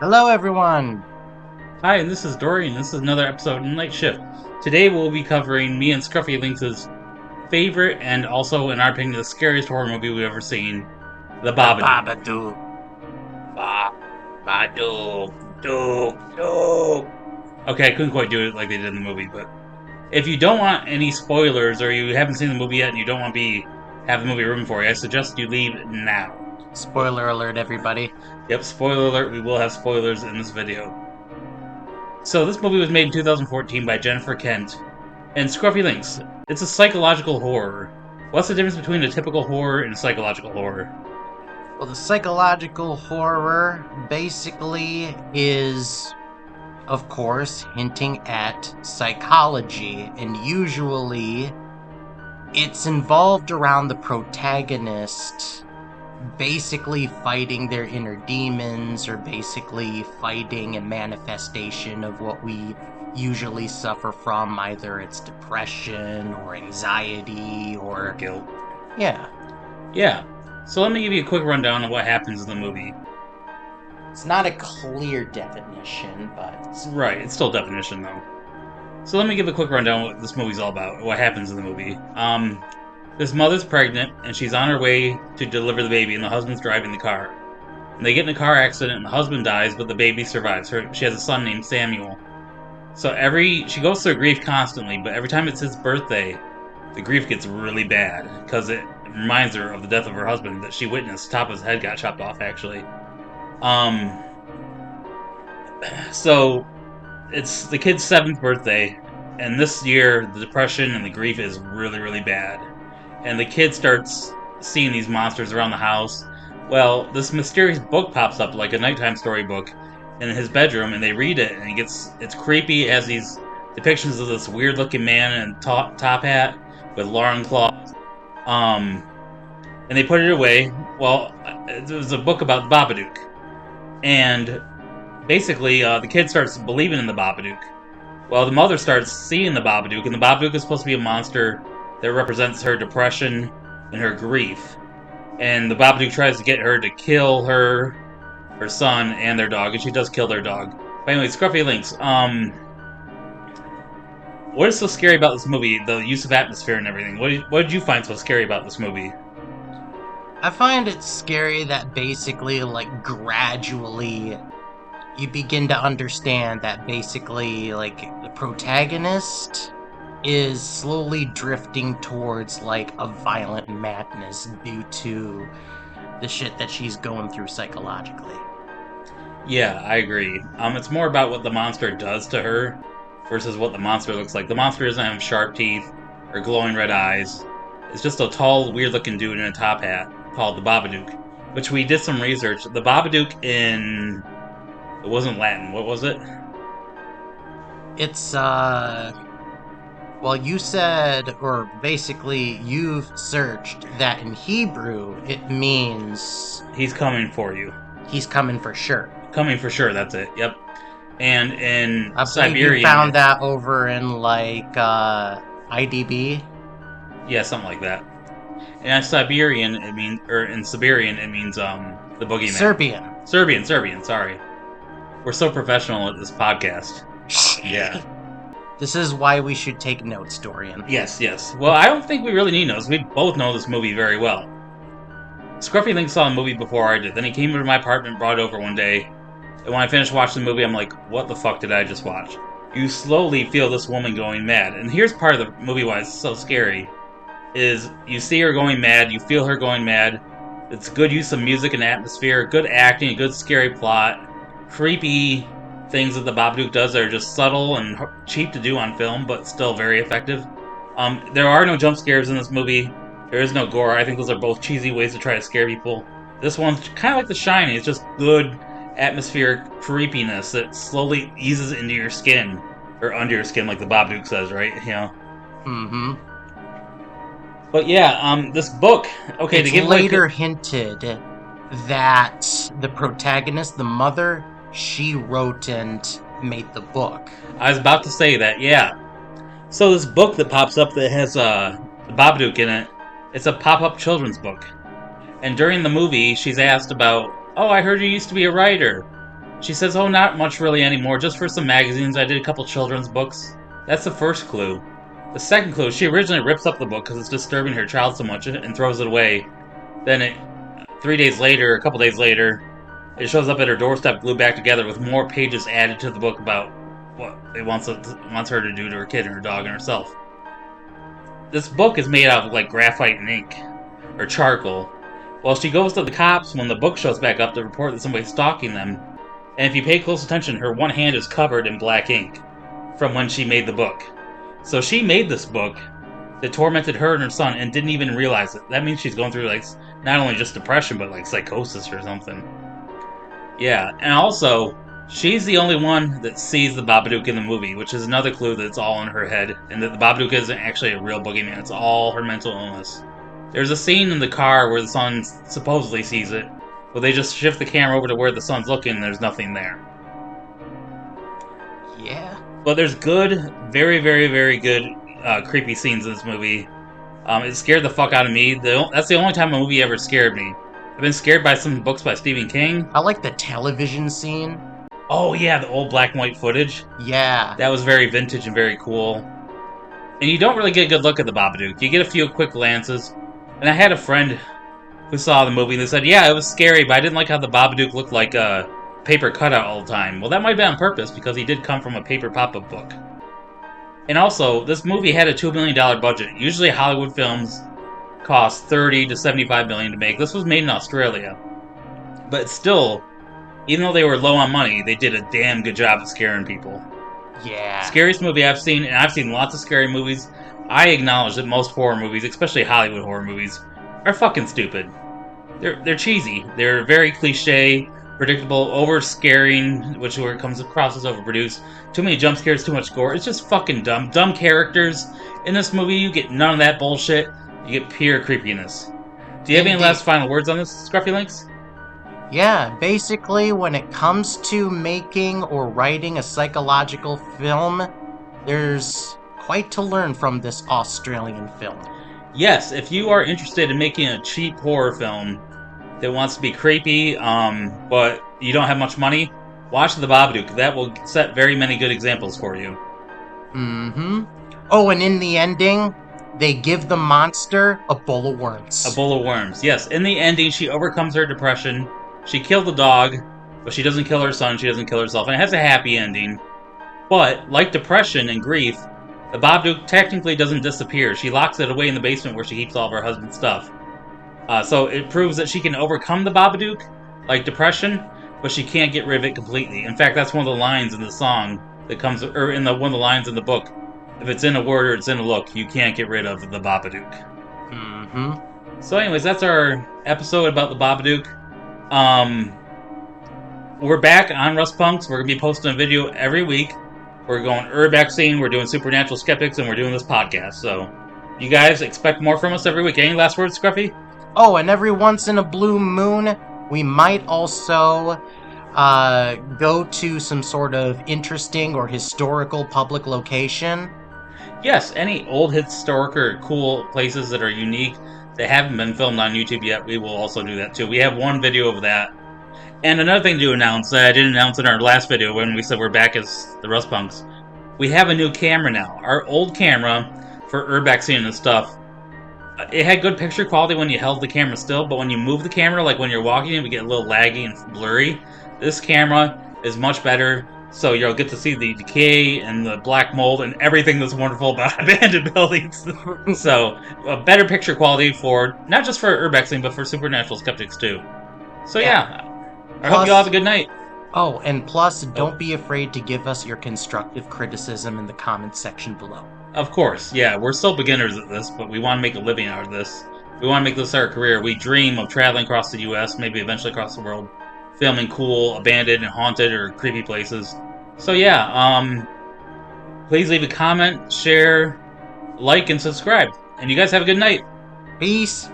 Hello, everyone. Hi, and this is Dory, and this is another episode of Night Shift. Today we'll be covering me and Scruffy Lynx's favorite and also, in our opinion, the scariest horror movie we've ever seen, The The Babadook. Babadook. Babadook, Dook. Okay, I couldn't quite do it like they did in the movie, but if you don't want any spoilers or you haven't seen the movie yet and you don't want to have the movie ruined for you, I suggest you leave now. Spoiler alert, everybody. Yep, spoiler alert, we will have spoilers in this video. So this movie was made in 2014 by Jennifer Kent and Scruffy Lynx. It's a psychological horror. What's the difference between a typical horror and a psychological horror? Well, the psychological horror basically is, of course, hinting at psychology, and usually it's involved around the protagonist basically fighting their inner demons or basically fighting a manifestation of what we usually suffer from. Either it's depression or anxiety or Guilt. yeah. Yeah. So let me give you a quick rundown of what happens in the movie. It's not a clear definition, but Right, it's still definition though. So let me give a quick rundown of what this movie's all about, what happens in the movie. This mother's pregnant and she's on her way to deliver the baby and the husband's driving the car. And they get in a car accident and the husband dies, but the baby survives. She has a son named Samuel. So she goes through grief constantly, but every time it's his birthday, the grief gets really bad because it reminds her of the death of her husband that she witnessed. Top of his head got chopped off, actually. Um, so it's the kid's 7th birthday, and this year the depression and the grief is really, really bad. And the kid starts seeing these monsters around the house. Well, this mysterious book pops up, like a nighttime storybook, in his bedroom, and they read it, and it's creepy. It has these depictions of this weird-looking man in a top hat with long claws. And they put it away. Well, it was a book about the Babadook, and basically, the kid starts believing in the Babadook. Well, the mother starts seeing the Babadook, and the Babadook is supposed to be a monster that represents her depression and her grief. And the Babadook tries to get her to kill her son, and their dog, and she does kill their dog. But anyway, Scruffy Lynx, what is so scary about this movie? The use of atmosphere and everything. What did you find so scary about this movie? I find it scary that basically, like, gradually you begin to understand that basically, like, the protagonist is slowly drifting towards, like, a violent madness due to the shit that she's going through psychologically. Yeah, I agree. It's more about what the monster does to her versus what the monster looks like. The monster doesn't have sharp teeth or glowing red eyes. It's just a tall, weird-looking dude in a top hat called the Babadook, which we did some research. The Babadook it wasn't Latin. What was it? It's, well, you said, or basically you've searched that in Hebrew it means He's coming for you. he's coming for sure. Coming for sure, that's it. Yep. And in I believe you Siberian, found that over in, like, IDB. yeah, something like that. And in Siberian, in Siberian, it means the boogeyman. Serbian. Sorry, we're so professional at this podcast. Yeah. This is why we should take notes, Dorian. Yes. Well, I don't think we really need notes. We both know this movie very well. Scruffy Link saw the movie before I did. Then he came into my apartment, brought it over one day, and when I finished watching the movie, I'm like, what the fuck did I just watch? You slowly feel this woman going mad. And here's part of the movie why it's so scary, is you see her going mad, you feel her going mad. It's good use of music and atmosphere, good acting, a good scary plot, creepy things that the Babadook does that are just subtle and cheap to do on film, but still very effective. There are no jump scares in this movie. There is no gore. I think those are both cheesy ways to try to scare people. This one's kind of like The Shining. It's just good atmospheric creepiness that slowly eases into your skin, or under your skin, like the Babadook says, right? You know. Mm-hmm. But yeah, this book. Okay, It's to give later hinted that the protagonist, the mother, she wrote and made the book. I was about to say that. Yeah. So this book that pops up that has the Babadook in it, it's a pop-up children's book. And during the movie, she's asked about, oh, I heard you used to be a writer. She says, oh, not much really anymore, just for some magazines. I did a couple children's books. That's the first clue. The second clue, she originally rips up the book because it's disturbing her child so much and throws it away. Then 3 days later, a couple days later, it shows up at her doorstep glued back together with more pages added to the book about what it wants her to do to her kid and her dog and herself. This book is made out of like graphite and ink, or charcoal. Well, she goes to the cops when the book shows back up to report that somebody's stalking them. And if you pay close attention, her one hand is covered in black ink from when she made the book. So she made this book that tormented her and her son and didn't even realize it. That means she's going through like not only just depression, but like psychosis or something. Yeah, and also, she's the only one that sees the Babadook in the movie, which is another clue that it's all in her head, and that the Babadook isn't actually a real boogeyman, it's all her mental illness. There's a scene in the car where the son supposedly sees it, but they just shift the camera over to where the son's looking and there's nothing there. Yeah. But there's good, very, very, very good creepy scenes in this movie. It scared the fuck out of me. That's the only time a movie ever scared me. I've been scared by some books by Stephen King. I like the television scene. Oh yeah, the old black and white footage. Yeah. That was very vintage and very cool. And you don't really get a good look at the Babadook. You get a few quick glances. And I had a friend who saw the movie and they said, yeah, it was scary, but I didn't like how the Babadook looked like a paper cutout all the time. Well, that might be on purpose because he did come from a paper pop-up book. And also, this movie had a $2 million budget. Usually Hollywood films cost $30 to $75 million to make. This was made in Australia. But still, even though they were low on money, they did a damn good job at scaring people. Yeah. Scariest movie I've seen, and I've seen lots of scary movies. I acknowledge that most horror movies, especially Hollywood horror movies, are fucking stupid. They're cheesy. They're very cliche, predictable, over-scaring, which comes across as overproduced. Too many jump scares, too much gore. It's just fucking dumb. Dumb characters. In this movie, you get none of that bullshit. You get pure creepiness. Do you have any last final words on this, Scruffy Links? Yeah, basically, when it comes to making or writing a psychological film, there's quite to learn from this Australian film. Yes, if you are interested in making a cheap horror film that wants to be creepy, but you don't have much money, watch The Babadook. That will set very many good examples for you. Mm-hmm. Oh, and in the ending, they give the monster a bowl of worms. A bowl of worms, yes. In the ending, she overcomes her depression. She killed the dog, but she doesn't kill her son, she doesn't kill herself, and it has a happy ending. But, like depression and grief, the Babadook technically doesn't disappear. She locks it away in the basement where she keeps all of her husband's stuff. So it proves that she can overcome the Babadook, like depression, but she can't get rid of it completely. In fact, that's one of the lines in the song that comes, or one of the lines in the book. If it's in a word or it's in a look, you can't get rid of the Babadook. Mm-hmm. So anyways, that's our episode about the Babadook. We're back on Rust Punks. We're going to be posting a video every week. We're going Urbex scene, we're doing Supernatural Skeptics, and we're doing this podcast. So, you guys expect more from us every week. Any last words, Scruffy? Oh, and every once in a blue moon, we might also go to some sort of interesting or historical public location. Yes, any old historic or cool places that are unique that haven't been filmed on YouTube yet, we will also do that too. We have one video of that. And another thing to announce that I didn't announce in our last video when we said we're back as the Rust Punks. We have a new camera now. Our old camera for Urbex scene and stuff, it had good picture quality when you held the camera still, but when you move the camera, like when you're walking, it would get a little laggy and blurry. This camera is much better, so you'll get to see the decay and the black mold and everything that's wonderful about abandoned buildings. So, a better picture quality for, not just for Urbexing, but for Supernatural Skeptics too. So yeah, I hope you all have a good night. Oh, and plus, don't be afraid to give us your constructive criticism in the comments section below. Of course, yeah, we're still beginners at this, but we want to make a living out of this. We want to make this our career. We dream of traveling across the U.S., maybe eventually across the world, filming cool, abandoned, and haunted, or creepy places. So yeah, please leave a comment, share, like, and subscribe. And you guys have a good night. Peace.